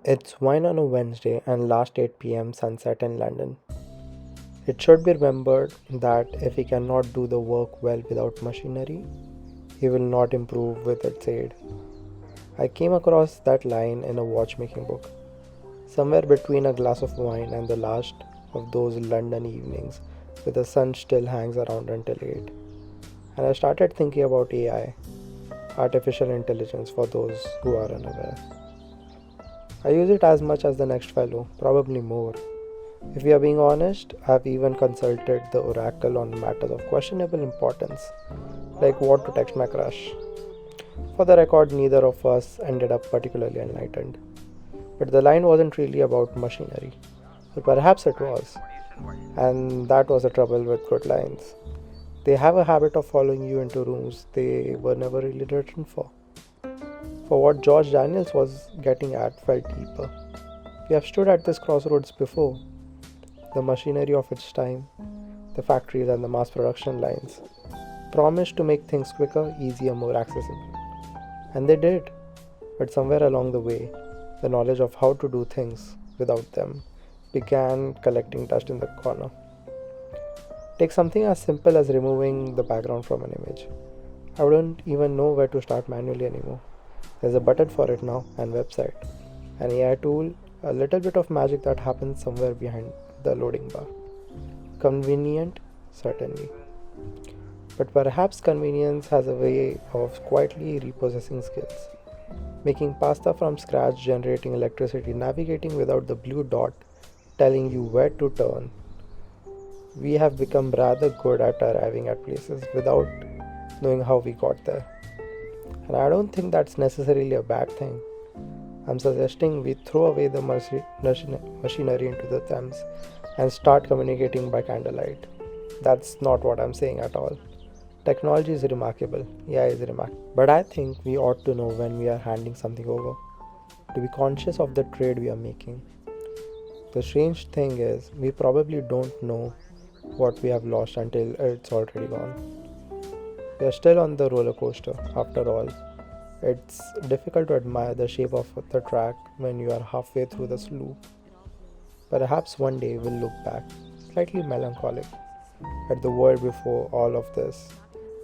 It's wine on a Wednesday and last 8 p.m. sunset in London. It should be remembered that if he cannot do the work well without machinery, he will not improve with its aid. I came across that line in a watchmaking book, somewhere between a glass of wine and the last of those London evenings where the sun still hangs around until 8. And I started thinking about AI, artificial intelligence for those who are unaware. I use it as much as the next fellow, probably more. If we are being honest, I've even consulted the oracle on matters of questionable importance, like what to text my crush. For the record, neither of us ended up particularly enlightened. But the line wasn't really about machinery. Or perhaps it was. And that was the trouble with good lines. They have a habit of following you into rooms they were never really written for. For what George Daniels was getting at felt deeper. We have stood at this crossroads before, the machinery of its time, the factories and the mass production lines, promised to make things quicker, easier, more accessible. And they did. But somewhere along the way, the knowledge of how to do things without them began collecting dust in the corner. Take something as simple as removing the background from an image. I wouldn't even know where to start manually anymore. There's a button for it now and website, an AI tool, a little bit of magic that happens somewhere behind the loading bar. Convenient, certainly. But perhaps convenience has a way of quietly repossessing skills. Making pasta from scratch, generating electricity, navigating without the blue dot telling you where to turn. We have become rather good at arriving at places without knowing how we got there. And I don't think that's necessarily a bad thing. I'm suggesting we throw away the machinery into the Thames and start communicating by candlelight. That's not what I'm saying at all. Technology is remarkable, AI is remarkable. But I think we ought to know when we are handing something over, to be conscious of the trade we are making. The strange thing is, we probably don't know what we have lost until it's already gone. We are still on the roller coaster, after all. It's difficult to admire the shape of the track when you are halfway through the loop. Perhaps one day we'll look back, slightly melancholic, at the world before all of this,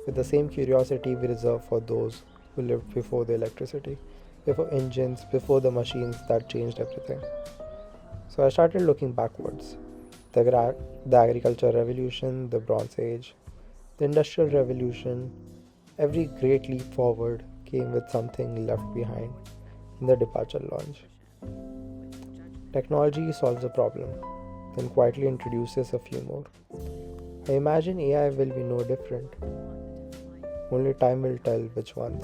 with the same curiosity we reserve for those who lived before the electricity, before engines, before the machines that changed everything. So I started looking backwards. The agricultural revolution, the Bronze Age, the Industrial Revolution, every great leap forward came with something left behind in the departure lounge. Technology solves a problem, then quietly introduces a few more. I imagine AI will be no different. Only time will tell which ones.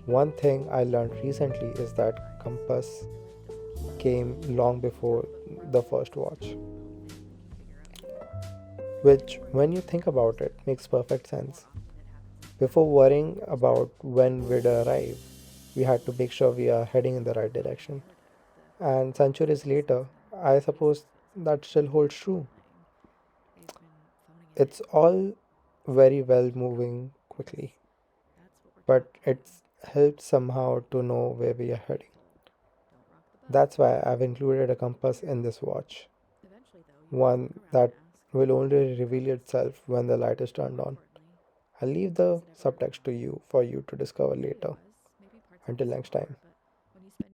One thing I learned recently is that compass came long before the first watch, which, when you think about it, makes perfect sense. Before worrying about when we'd arrive, we had to make sure we are heading in the right direction. And centuries later, I suppose that still holds true. It's all very well moving quickly, but it's helped somehow to know where we are heading. That's why I've included a compass in this watch, one that will only reveal itself when the light is turned on. I'll leave the subtext to you for you to discover later. Until next time.